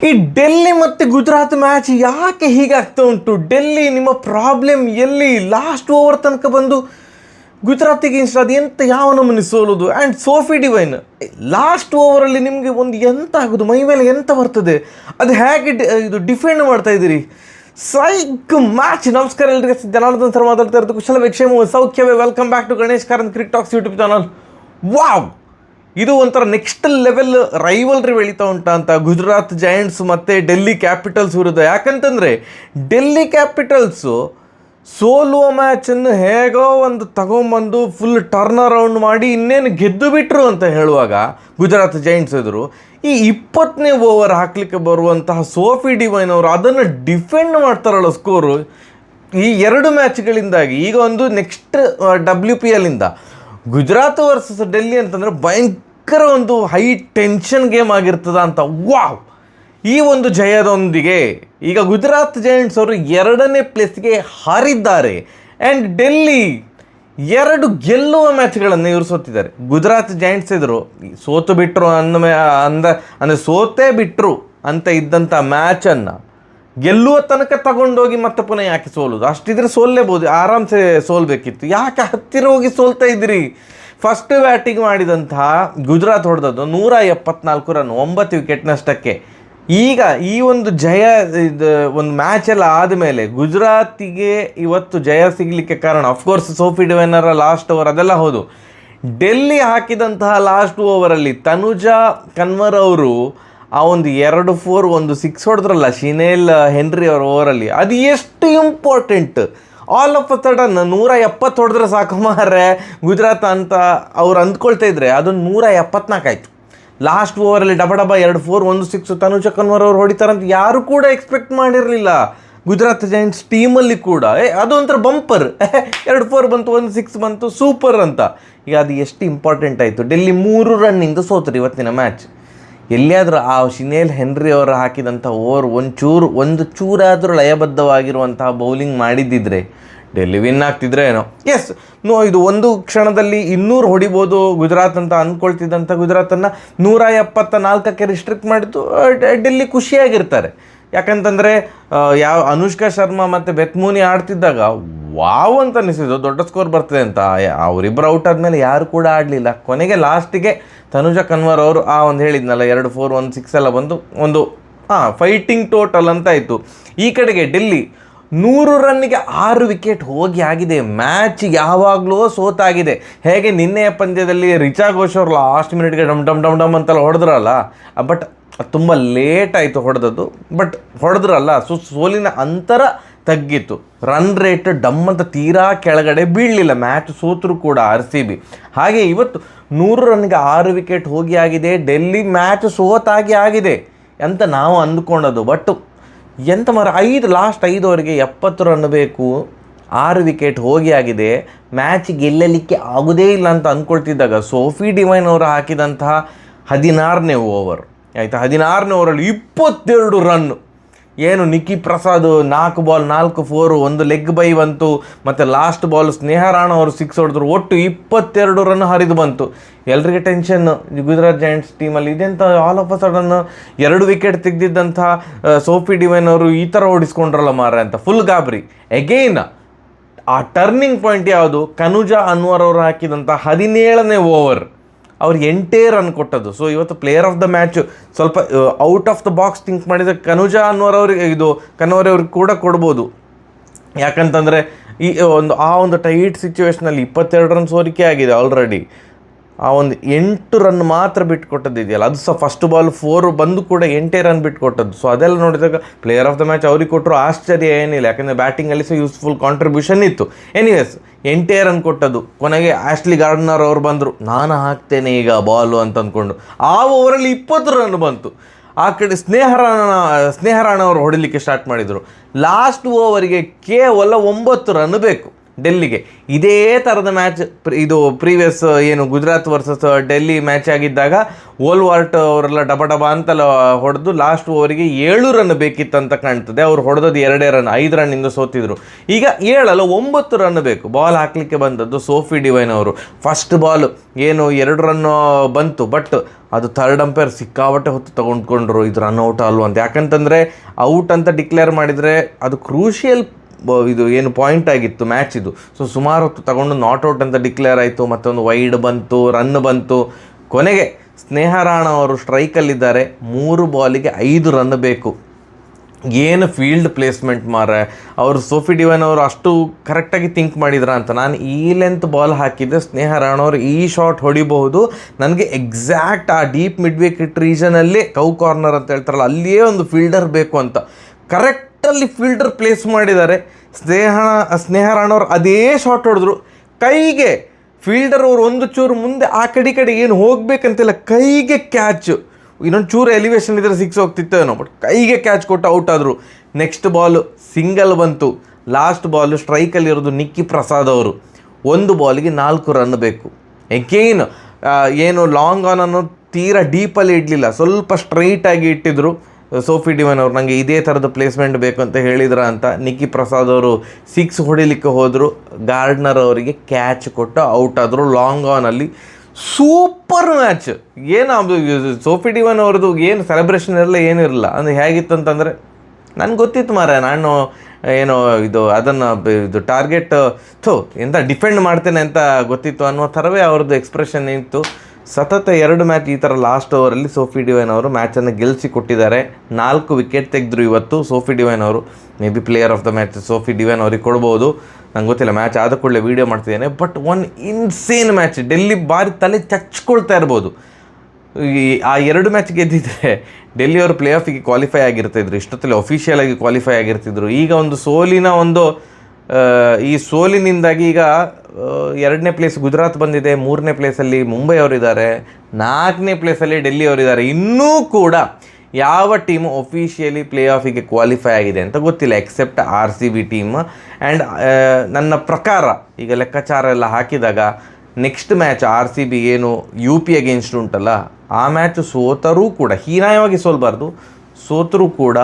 ಈ ಡೆಲ್ಲಿ ಮತ್ತು ಗುಜರಾತ್ ಮ್ಯಾಚ್ ಯಾಕೆ ಹೀಗಾಗ್ತಾ ಉಂಟು? ಡೆಲ್ಲಿ ನಿಮ್ಮ ಪ್ರಾಬ್ಲಮ್ ಎಲ್ಲಿ? ಲಾಸ್ಟ್ ಓವರ್ ತನಕ ಬಂದು ಗುಜರಾತಿಗೆ ಅದು ಎಂತ ಯಾವ ನಮೂನೆ ಸೋಲೋದು. ಆ್ಯಂಡ್ ಸೋಫಿ ಡಿವೈನ್ ಲಾಸ್ಟ್ ಓವರಲ್ಲಿ ನಿಮಗೆ ಒಂದು ಎಂತ ಆಗೋದು, ಮೈ ಮೇಲೆ ಎಂತ ಬರ್ತದೆ, ಅದು ಹೇಗೆ ಇದು ಡಿಫೆಂಡ್ ಮಾಡ್ತಾ ಇದ್ದೀರಿ? Psych match. ನಮಸ್ಕಾರ ಎಲ್ರಿಗೆ, ಜನಾರ್ದನ್ ಸರ್ ಮಾತಾಡ್ತಾ ಇರೋದು. ಕುಶಲವೇ ಕ್ಷೇಮ ಸೌಖ್ಯವೇ. Welcome back to Ganesh Karanth cricket talks YouTube channel. Wow, ಇದು ಒಂಥರ ನೆಕ್ಸ್ಟ್ ಲೆವೆಲ್ ರೈವಲ್ರಿ ಬೆಳೀತಾ ಉಂಟಾ ಅಂತ ಗುಜರಾತ್ ಜೈಂಟ್ಸ್ ಮತ್ತು ಡೆಲ್ಲಿ ಕ್ಯಾಪಿಟಲ್ಸ್ ವಿರುದ್ಧ. ಯಾಕಂತಂದರೆ ಡೆಲ್ಲಿ ಕ್ಯಾಪಿಟಲ್ಸು ಸೋಲುವ ಮ್ಯಾಚನ್ನು ಹೇಗೋ ಒಂದು ತಗೊಂಬಂದು ಫುಲ್ ಟರ್ನ್ ಅರೌಂಡ್ ಮಾಡಿ ಇನ್ನೇನು ಗೆದ್ದು ಬಿಟ್ಟರು ಅಂತ ಹೇಳುವಾಗ ಗುಜರಾತ್ ಜೈಂಟ್ಸ್ ಎದುರು ಈ 20ನೇ ಓವರ್ ಹಾಕಲಿಕ್ಕೆ ಬರುವಂತಹ ಸೋಫಿ ಡಿವೈನ್ ಅವರು ಅದನ್ನು ಡಿಫೆಂಡ್ ಮಾಡ್ತಾರಲ್ಲ ಸ್ಕೋರು. ಈ 2 ಮ್ಯಾಚ್ಗಳಿಂದಾಗಿ ಈಗ ಒಂದು next WPL Gujarat versus Delhi ಅಂತಂದರೆ ಭಯಂಕರ ಒಂದು ಹೈ ಟೆನ್ಷನ್ ಗೇಮ್ ಆಗಿರ್ತದ ಅಂತ. ವಾವ್, ಈ ಒಂದು ಜಯದೊಂದಿಗೆ ಈಗ ಗುಜರಾತ್ ಜೈಂಟ್ಸ್ ಅವರು 2ನೇ ಪ್ಲೇಸ್ಗೆ ಹಾರಿದ್ದಾರೆ. ಆ್ಯಂಡ್ ಡೆಲ್ಲಿ 2 ಗೆಲ್ಲುವ ಮ್ಯಾಚ್ಗಳನ್ನು ಇವರು ಸೋತಿದ್ದಾರೆ. ಗುಜರಾತ್ ಜೈಂಟ್ಸ್ ಎದುರು ಸೋತು ಬಿಟ್ಟರು ಅಂದರೆ ಸೋತೇ ಬಿಟ್ಟರು ಅಂತ ಇದ್ದಂಥ ಮ್ಯಾಚನ್ನು ಗೆಲ್ಲುವ ತನಕ ತಗೊಂಡೋಗಿ ಮತ್ತೆ ಪುನಃ ಯಾಕೆ ಸೋಲೋದು? ಅಷ್ಟಿದ್ರೆ ಸೋಲ್ಲೇಬೋದು, ಆರಾಮ್ಸೆ ಸೋಲ್ಬೇಕಿತ್ತು. ಯಾಕೆ ಹತ್ತಿರ ಹೋಗಿ ಸೋಲ್ತಾ ಇದ್ದೀರಿ? ಫಸ್ಟ್ ಬ್ಯಾಟಿಂಗ್ ಮಾಡಿದಂತಹ ಗುಜರಾತ್ ಹೊಡೆದದ್ದು 174 ರನ್, 9 ವಿಕೆಟ್ ನಷ್ಟಕ್ಕೆ. ಈಗ ಈ ಒಂದು ಜಯ, ಇದು ಒಂದು ಮ್ಯಾಚೆಲ್ಲ ಆದಮೇಲೆ ಗುಜರಾತಿಗೆ ಇವತ್ತು ಜಯ ಸಿಗಲಿಕ್ಕೆ ಕಾರಣ ಅಫ್ಕೋರ್ಸ್ ಸೋಫಿ ಡಿವೈನರ ಲಾಸ್ಟ್ ಓವರ್ ಅದೆಲ್ಲ ಹೌದು. ಡೆಲ್ಲಿ ಹಾಕಿದಂತಹ ಲಾಸ್ಟ್ ಓವರಲ್ಲಿ ತನುಜಾ ಕನ್ವರ್ ಅವರು ಆ ಒಂದು 2 4 1 6 ಹೊಡೆದ್ರಲ್ಲ ಶಿನೇಲ್ ಹೆನ್ರಿ ಅವರ ಓವರಲ್ಲಿ, ಅದು ಎಷ್ಟು important. All of a sudden 170 ಹೊಡೆದ್ರೆ ಸಾಕು ಮಾರ್ರೆ ಗುಜರಾತ್ ಅಂತ ಅವ್ರು ಅಂದ್ಕೊಳ್ತಾ ಇದ್ರೆ ಅದನ್ನು 174 ಆಯಿತು. ಲಾಸ್ಟ್ ಓವರಲ್ಲಿ ಡಬ 2 4 1 6 ತನುಜಾ ಕನ್ವರ್ ಅವರು ಹೊಡಿತಾರಂತ ಯಾರು ಕೂಡ ಎಕ್ಸ್ಪೆಕ್ಟ್ ಮಾಡಿರಲಿಲ್ಲ ಗುಜರಾತ್ ಜೈಂಟ್ಸ್ ಟೀಮಲ್ಲಿ ಕೂಡ. ಅದು ಒಂಥರ ಬಂಪರ್, 2 4 ಬಂತು, 1 6 ಬಂತು, ಸೂಪರ್ ಅಂತ. ಈಗ ಅದು ಎಷ್ಟು ಇಂಪಾರ್ಟೆಂಟ್ ಆಯಿತು. ಡೆಲ್ಲಿ 3 ರನ್ನಿಂದ ಸೋತರು ಇವತ್ತಿನ ಮ್ಯಾಚ್. ಎಲ್ಲಿಯಾದರೂ ಆ ಶಿನೇಲ್ ಹೆನ್ರಿ ಅವರು ಹಾಕಿದಂಥ ಓವರ್ ಒಂದು ಚೂರಾದರೂ ಲಯಬದ್ಧವಾಗಿರುವಂತಹ ಬೌಲಿಂಗ್ ಮಾಡಿದ್ದಿದ್ರೆ ಡೆಲ್ಲಿ ವಿನ್ ಆಗ್ತಿದ್ರೆ ಏನೋ. ಎಸ್ ಇದು ಒಂದು ಕ್ಷಣದಲ್ಲಿ 200 ಹೊಡಿಬೋದು ಗುಜರಾತ್ ಅಂತ ಅಂದ್ಕೊಳ್ತಿದ್ದಂಥ ಗುಜರಾತನ್ನು 174ಕ್ಕೆ ರಿಸ್ಟ್ರಿಕ್ಟ್ ಮಾಡಿದ್ದು ಡೆಲ್ಲಿ ಖುಷಿಯಾಗಿರ್ತಾರೆ. ಯಾಕಂತಂದರೆ ಅನುಷ್ಕಾ ಶರ್ಮಾ ಮತ್ತು ಬೆತ್ಮೂನಿ ಆಡ್ತಿದ್ದಾಗ ವಾವ್ ಅಂತ ಅನಿಸಿದ್ದು, ದೊಡ್ಡ ಸ್ಕೋರ್ ಬರ್ತದೆ ಅಂತ. ಅವರಿಬ್ಬರು ಔಟ್ ಆದಮೇಲೆ ಯಾರು ಕೂಡ ಆಡಲಿಲ್ಲ. ಕೊನೆಗೆ ಲಾಸ್ಟಿಗೆ ತನುಜಾ ಕನ್ವರ್ ಅವರು ಆ ಒಂದು ಹೇಳಿದ್ನಲ್ಲ 2 4 1 6 ಎಲ್ಲ ಬಂದು ಒಂದು ಫೈಟಿಂಗ್ ಟೋಟಲ್ ಅಂತ ಆಯಿತು. ಈ ಕಡೆಗೆ ಡೆಲ್ಲಿ 100 ರನ್ನಿಗೆ 6 ವಿಕೆಟ್ ಹೋಗಿ ಆಗಿದೆ. ಮ್ಯಾಚ್ ಯಾವಾಗಲೂ ಸೋತಾಗಿದೆ. ಹೇಗೆ ನಿನ್ನೆಯ ಪಂದ್ಯದಲ್ಲಿ ರಿಚಾ ಘೋಷ್ ಅವರು ಲಾಸ್ಟ್ ಮಿನಿಟ್ಗೆ ಡಮ್ ಅಂತೆಲ್ಲ ಹೊಡೆದ್ರಲ್ಲ, ಬಟ್ ತುಂಬ ಲೇಟ್ ಆಯಿತು ಹೊಡೆದದ್ದು, ಬಟ್ ಹೊಡೆದ್ರಲ್ಲ, ಸೋಲಿನ ಅಂತರ ತಗ್ಗಿತ್ತು. ರನ್ ರೇಟ್ ಡಮ್ ಅಂತ ತೀರಾ ಕೆಳಗಡೆ ಬೀಳಲಿಲ್ಲ. ಮ್ಯಾಚ್ ಸೋತರು ಕೂಡ RCB. ಹಾಗೆ ಇವತ್ತು 100 ರನ್ಗೆ 6 ವಿಕೆಟ್ ಹೋಗಿ ಆಗಿದೆ. ಡೆಲ್ಲಿ ಮ್ಯಾಚ್ ಸೋತಾಗಿ ಆಗಿದೆ ಅಂತ ನಾವು ಅಂದ್ಕೊಂಡದ್ದು. ಬಟ್ ಎಂತ ಲಾಸ್ಟ್ 5 ಓವರ್ಗೆ 70 ರನ್ ಬೇಕು, 6 ವಿಕೆಟ್ ಹೋಗಿ ಆಗಿದೆ. ಮ್ಯಾಚ್ ಗೆಲ್ಲಲಿಕ್ಕೆ ಆಗೋದೇ ಇಲ್ಲ ಅಂತ ಅಂದ್ಕೊಳ್ತಿದ್ದಾಗ ಸೋಫಿ ಡಿವೈನ್ ಅವರು ಹಾಕಿದಂತಹ 16ನೇ ಓವರ್ ಆಯಿತಾ, 16ನೇ ಓವರಲ್ಲಿ 22 ರನ್ನು. ಏನು ನಿಕ್ಕಿ ಪ್ರಸಾದ್ 4 ಬಾಲ್ 4 4, 1 ಲೆಗ್ ಬೈ ಬಂತು, ಮತ್ತು ಲಾಸ್ಟ್ ಬಾಲ್ ಸ್ನೇಹ ರಾಣಾ ಅವರು 6 ಹೊಡೆದ್ರು. ಒಟ್ಟು 22 ರನ್ ಹರಿದು ಬಂತು. ಎಲ್ರಿಗೆ ಟೆನ್ಷನ್ ಗುಜರಾತ್ ಜೈಂಟ್ಸ್ ಟೀಮಲ್ಲಿ. ಇದೆಂತ all of a sudden 2 wicket ತೆಗೆದಿದ್ದಂಥ ಸೋಫಿ ಡಿವೈನ್ ಅವರು ಈ ಥರ ಓಡಿಸ್ಕೊಂಡ್ರಲ್ಲ ಮಾರ್ರೆ ಅಂತ ಫುಲ್ ಗಾಬರಿ. ಎಗೈನ್ ಆ ಟರ್ನಿಂಗ್ ಪಾಯಿಂಟ್ ಯಾವುದು? ಕನುಜಾ ಅನ್ವರ್ ಅವರು ಹಾಕಿದಂಥ 17ನೇ ಓವರ್ ಅವ್ರು 8 ರನ್ ಕೊಟ್ಟದ್ದು. ಸೊ ಇವತ್ತು ಪ್ಲೇಯರ್ ಆಫ್ ದ ಮ್ಯಾಚ್ ಸ್ವಲ್ಪ out of the box think ಮಾಡಿದರೆ ಕನುಜಾ ಅನ್ವರ್ ಅವ್ರಿಗೆ ಕನ್ವರ್ ಅವ್ರಿಗೆ ಕೂಡ ಕೊಡ್ಬೋದು. ಯಾಕಂತಂದರೆ ಆ ಒಂದು ಟೈಟ್ ಸಿಚುವೇಷನಲ್ಲಿ 22 ರನ್ ಸೋರಿಕೆ ಆಗಿದೆ ಆಲ್ರೆಡಿ. ಆ ಒಂದು 8 ರನ್ ಮಾತ್ರ ಬಿಟ್ಟುಕೊಟ್ಟದ್ದಿದೆಯಲ್ಲ, ಅದು ಸಹ ಫಸ್ಟ್ ಬಾಲ್ 4 ಬಂದು ಕೂಡ 8 ರನ್ ಬಿಟ್ಟುಕೊಟ್ಟದ್ದು. ಸೊ ಅದೆಲ್ಲ ನೋಡಿದಾಗ ಪ್ಲೇಯರ್ ಆಫ್ ದ ಮ್ಯಾಚ್ ಅವ್ರಿಗೆ ಕೊಟ್ಟರು ಆಶ್ಚರ್ಯ ಏನಿಲ್ಲ. ಯಾಕಂದರೆ ಬ್ಯಾಟಿಂಗಲ್ಲಿ ಸಹ ಯೂಸ್ಫುಲ್ ಕಾಂಟ್ರಿಬ್ಯೂಷನ್ ಇತ್ತು. ಎನಿವೇಸ್ 8 ರನ್ ಕೊಟ್ಟದ್ದು. ಕೊನೆಗೆ ಆಶ್ಲಿ ಗಾರ್ಡ್ನರ್ ಅವರು ಬಂದರು, ನಾನು ಹಾಕ್ತೇನೆ ಈಗ ಬಾಲು ಅಂತ ಅಂದ್ಕೊಂಡು. ಆ ಓವರಲ್ಲಿ 20 ರನ್ ಬಂತು. ಆ ಕಡೆ ಸ್ನೇಹ ರಾಣಾ ಅವರು ಹೊಡಿಲಿಕ್ಕೆ ಸ್ಟಾರ್ಟ್ ಮಾಡಿದರು. ಲಾಸ್ಟ್ ಓವರಿಗೆ ಕೇವಲ 9 ರನ್ ಬೇಕು. ಡೆಲ್ಲಿಗೆ. ಇದೇ ಥರದ ಮ್ಯಾಚ್ ಇದು ಪ್ರೀವಿಯಸ್ ಏನು ಗುಜರಾತ್ ವರ್ಸಸ್ ಡೆಲ್ಲಿ ಮ್ಯಾಚ್ ಆಗಿದ್ದಾಗ ಓಲ್ವಾರ್ಟ್ ಅವರೆಲ್ಲ ಡಬ ಅಂತೆಲ್ಲ ಹೊಡೆದು ಲಾಸ್ಟ್ ಓವರಿಗೆ 7 ರನ್ ಬೇಕಿತ್ತಂತ ಕಾಣ್ತದೆ. ಅವ್ರು ಹೊಡೆದದ್ದು 2 ರನ್, 5 ರನ್ನಿಂದ ಸೋತಿದ್ರು. ಈಗ 9 ರನ್ ಬೇಕು. ಬಾಲ್ ಹಾಕಲಿಕ್ಕೆ ಬಂದದ್ದು ಸೋಫಿ ಡಿವೈನ್ ಅವರು. ಫಸ್ಟ್ ಬಾಲ್ ಏನು 2 ರನ್ ಬಂತು, ಬಟ್ ಅದು ಥರ್ಡ್ ಅಂಪೈರ್ ಸಿಕ್ಕಾಬಟ್ಟೆ ಹೊತ್ತು ತೊಗೊಂಡ್ಕೊಂಡ್ರು, ಇದು ರನ್ ಔಟ್ ಅಲ್ವ ಅಂತ. ಯಾಕಂತಂದರೆ ಔಟ್ ಅಂತ ಡಿಕ್ಲೇರ್ ಮಾಡಿದರೆ ಅದು ಕ್ರೂಷಿಯಲ್ ಇದು ಏನು ಪಾಯಿಂಟ್ ಆಗಿತ್ತು ಮ್ಯಾಚ್ ಇದು. ಸೊ ಸುಮಾರು ಹೊತ್ತು ತಗೊಂಡು ನಾಟ್ ಔಟ್ ಅಂತ ಡಿಕ್ಲೇರ್ ಆಯಿತು. ಮತ್ತೊಂದು ವೈಡ್ ಬಂತು, ರನ್ ಬಂತು. ಕೊನೆಗೆ ಸ್ನೇಹ ರಾಣಾ ಅವರು ಸ್ಟ್ರೈಕಲ್ಲಿದ್ದಾರೆ. 3 ಬಾಲಿಗೆ 5 ರನ್ ಬೇಕು. ಏನು ಫೀಲ್ಡ್ ಪ್ಲೇಸ್ಮೆಂಟ್ ಮಾರೆ ಅವರು. ಸೋಫಿ ಡಿವೈನ್ ಅವರು ಅಷ್ಟು ಕರೆಕ್ಟಾಗಿ ಥಿಂಕ್ ಮಾಡಿದ್ರ ಅಂತ. ನಾನು ಈ ಲೆಂತ್ ಬಾಲ್ ಹಾಕಿದ್ದೆ, ಸ್ನೇಹ ರಾಣಾ ಅವರು ಈ ಶಾಟ್ ಹೊಡಿಬಹುದು, ನನಗೆ ಎಕ್ಸಾಕ್ಟ್ ಆ ಡೀಪ್ ಮಿಡ್ ವಿಕೆಟ್ ರೀಜನಲ್ಲಿ ಕೌ ಕಾರ್ನರ್ ಅಂತ ಹೇಳ್ತಾರಲ್ಲ, ಅಲ್ಲಿಯೇ ಒಂದು ಫೀಲ್ಡರ್ ಬೇಕು ಅಂತ ಕರೆಕ್ಟಲ್ಲಿ ಫೀಲ್ಡರ್ ಪ್ಲೇಸ್ ಮಾಡಿದ್ದಾರೆ. ಸ್ನೇಹ ರಾಣಾ ಅವರು ಅದೇ ಶಾಟ್ ಹೊಡೆದ್ರು. ಕೈಗೆ ಫೀಲ್ಡರ್ ಅವರು ಒಂದು ಚೂರು ಮುಂದೆ ಆ ಕಡೆ ಏನು ಹೋಗಬೇಕಂತಿಲ್ಲ, ಕೈಗೆ ಕ್ಯಾಚ್. ಇನ್ನೊಂದು ಚೂರು ಎಲಿವೇಶನ್ ಇದ್ದರೆ 6 ಹೋಗ್ತಿತ್ತು ಏನೋ, ಬಟ್ ಕೈಗೆ ಕ್ಯಾಚ್ ಕೊಟ್ಟು ಔಟ್ ಆದರು. ನೆಕ್ಸ್ಟ್ ಬಾಲು ಸಿಂಗಲ್ ಬಂತು. ಲಾಸ್ಟ್ ಬಾಲು ಸ್ಟ್ರೈಕಲ್ಲಿರೋದು ನಿಕ್ಕಿ ಪ್ರಸಾದ್ ಅವರು. 1 ಬಾಲಿಗೆ 4 ರನ್ ಬೇಕು. ಎಗೇನ್ ಏನು ಲಾಂಗ್ ಆನ್ ಅನ್ನೋ ತೀರಾ ಡೀಪಲ್ಲಿ ಇಡಲಿಲ್ಲ, ಸ್ವಲ್ಪ ಸ್ಟ್ರೈಟಾಗಿ ಇಟ್ಟಿದ್ರು. ಸೋಫಿ ಡಿವೈನ್ ಅವರು ನನಗೆ ಇದೇ ಥರದ ಪ್ಲೇಸ್ಮೆಂಟ್ ಬೇಕು ಅಂತ ಹೇಳಿದ್ರ ಅಂತ ನಿಕ್ಕಿ ಪ್ರಸಾದ್ ಅವರು 6 ಹೊಡಿಲಿಕ್ಕೆ ಹೋದರು. ಗಾರ್ಡ್ನರ್ ಅವರಿಗೆ ಕ್ಯಾಚ್ ಕೊಟ್ಟು ಔಟ್ ಆದರು ಲಾಂಗ್ ಆನಲ್ಲಿ. Super match. ಏನು ಸೋಫಿ ಡಿವೈನ್ ಅವ್ರದ್ದು ಏನು ಸೆಲೆಬ್ರೇಷನ್ ಇರಲ್ಲ, ಏನಿರಲ್ಲ. ಅಂದರೆ ಹೇಗಿತ್ತು ಅಂತಂದರೆ ನನಗೆ ಗೊತ್ತಿತ್ತು ಮಾರೆ, ನಾನು ಏನೋ ಅದನ್ನು ಟಾರ್ಗೆಟ್ ಎಂತ ಡಿಫೆಂಡ್ ಮಾಡ್ತೇನೆ ಅಂತ ಗೊತ್ತಿತ್ತು ಅನ್ನೋ ಥರವೇ ಅವ್ರದ್ದು ಎಕ್ಸ್ಪ್ರೆಷನ್ ಇತ್ತು. ಸತತ 2 ಮ್ಯಾಚ್ ಈ ಥರ ಲಾಸ್ಟ್ ಓವರಲ್ಲಿ ಸೋಫಿ ಡಿವೈನ್ ಅವರು ಮ್ಯಾಚನ್ನು ಗೆಲ್ಲಿಸಿ ಕೊಟ್ಟಿದ್ದಾರೆ. 4 ವಿಕೆಟ್ ತೆಗೆದ್ರು ಇವತ್ತು ಸೋಫಿ ಡಿವೈನ್ ಅವರು. May be player of the match Sophie divine ಅವ್ರಿಗೆ ಕೊಡ್ಬೋದು, ನಂಗೆ ಗೊತ್ತಿಲ್ಲ. ಮ್ಯಾಚ್ ಆದ ಕೂಡಲೇ ವೀಡಿಯೋ ಮಾಡ್ತಿದ್ದೇನೆ. But one insane match. Delhi ಬಾರಿ ತಲೆ ಚಚ್ಕೊಳ್ತಾ ಇರ್ಬೋದು. ಆ 2 ಮ್ಯಾಚ್ ಗೆದ್ದಿದ್ರೆ ಡೆಲ್ಲಿಯವರು ಪ್ಲೇ ಆಫಿಗೆ ಕ್ವಾಲಿಫೈ ಆಗಿರ್ತಿದ್ರು, ಇಷ್ಟೊತ್ತಲ್ಲಿ ಅಫಿಷಿಯಲ್ ಆಗಿ ಕ್ವಾಲಿಫೈ ಆಗಿರ್ತಿದ್ರು. ಈಗ ಈ ಸೋಲಿನಿಂದಾಗಿ ಈಗ 2ನೇ ಪ್ಲೇಸ್ ಗುಜರಾತ್ ಬಂದಿದೆ, 3ನೇ ಪ್ಲೇಸಲ್ಲಿ ಮುಂಬೈ ಅವರಿದ್ದಾರೆ, 4ನೇ ಪ್ಲೇಸಲ್ಲಿ ಡೆಲ್ಲಿ ಅವರಿದ್ದಾರೆ. ಇನ್ನೂ ಕೂಡ ಯಾವ ಟೀಮು ಒಫಿಷಿಯಲಿ ಪ್ಲೇ ಆಫಿಗೆ ಕ್ವಾಲಿಫೈ ಆಗಿದೆ ಅಂತ ಗೊತ್ತಿಲ್ಲ, ಎಕ್ಸೆಪ್ಟ್ RCB ಟೀಮ್. ಆ್ಯಂಡ್ ನನ್ನ ಪ್ರಕಾರ ಈಗ ಲೆಕ್ಕಾಚಾರ ಎಲ್ಲ ಹಾಕಿದಾಗ ನೆಕ್ಸ್ಟ್ ಮ್ಯಾಚ್ RCB ಏನು UP ಅಗೇನ್ಸ್ಟ್ ಉಂಟಲ್ಲ, ಆ ಮ್ಯಾಚು ಸೋತರೂ ಕೂಡ, ಹೀನಾಯವಾಗಿ ಸೋಲ್ಬಾರ್ದು, ಸೋತರೂ ಕೂಡ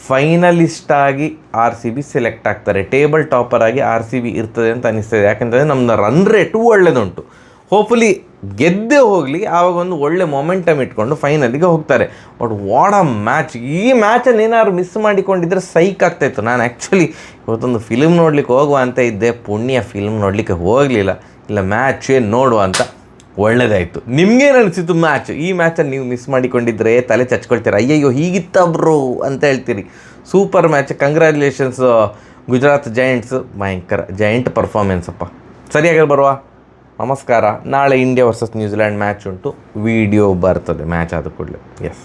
ಫೈನಲಿಸ್ಟ್ ಆಗಿ RCB ಸೆಲೆಕ್ಟ್ ಆಗ್ತಾರೆ. ಟೇಬಲ್ ಟಾಪರ್ ಆಗಿ RCB ಇರ್ತದೆ ಅಂತ ಅನಿಸ್ತದೆ. ಯಾಕೆಂದರೆ ನಮ್ಮ ರನ್ ರೇಟು ಒಳ್ಳೆದುಂಟು. ಹೋಪ್ಫುಲಿ ಗೆದ್ದೇ ಹೋಗಲಿ, ಆವಾಗ ಒಂದು ಒಳ್ಳೆ ಮೊಮೆಂಟಮ್ ಇಟ್ಕೊಂಡು ಫೈನಲಿಗೆ ಹೋಗ್ತಾರೆ. But what a match. ಈ ಮ್ಯಾಚನ್ನು ಏನಾದ್ರು ಮಿಸ್ ಮಾಡಿಕೊಂಡಿದ್ದರೆ ಸೈಕ್ ಆಗ್ತಾಯಿತ್ತು. ನಾನು ಆ್ಯಕ್ಚುಲಿ ಇವತ್ತೊಂದು ಫಿಲ್ಮ್ ನೋಡಲಿಕ್ಕೆ ಹೋಗುವ ಅಂತ ಇದ್ದೆ, ಪುಣ್ಯ ಫಿಲ್ಮ್ ನೋಡಲಿಕ್ಕೆ ಹೋಗಲಿಲ್ಲ. ಇಲ್ಲ ಮ್ಯಾಚ್ ನೋಡುವ ಅಂತ, ಒಳ್ಳೆಯದಾಯಿತು. ನಿಮಗೇನು ಅನಿಸಿತು ಮ್ಯಾಚ್? ಈ ಮ್ಯಾಚನ್ನು ನೀವು ಮಿಸ್ ಮಾಡಿಕೊಂಡಿದ್ದರೆ ತಲೆ ಚಚ್ಕೊಳ್ತೀರ, ಅಯ್ಯಯ್ಯೋ ಹೀಗಿತ್ತ ಬ್ರೋ ಅಂತ ಹೇಳ್ತೀರಿ. Super match. Congratulations Gujarat Giants. ಭಯಂಕರ ಜೈಂಟ್ ಪರ್ಫಾರ್ಮೆನ್ಸ್ ಅಪ್ಪ. ಸರಿಯಾಗಿ ಬರುವ. ನಮಸ್ಕಾರ. ನಾಳೆ ಇಂಡಿಯಾ ವರ್ಸಸ್ ನ್ಯೂಜಿಲ್ಯಾಂಡ್ ಮ್ಯಾಚ್ ಉಂಟು, ವಿಡಿಯೋ ಬರ್ತದೆ ಮ್ಯಾಚ್ ಆದ ಕೂಡಲೇ. ಎಸ್.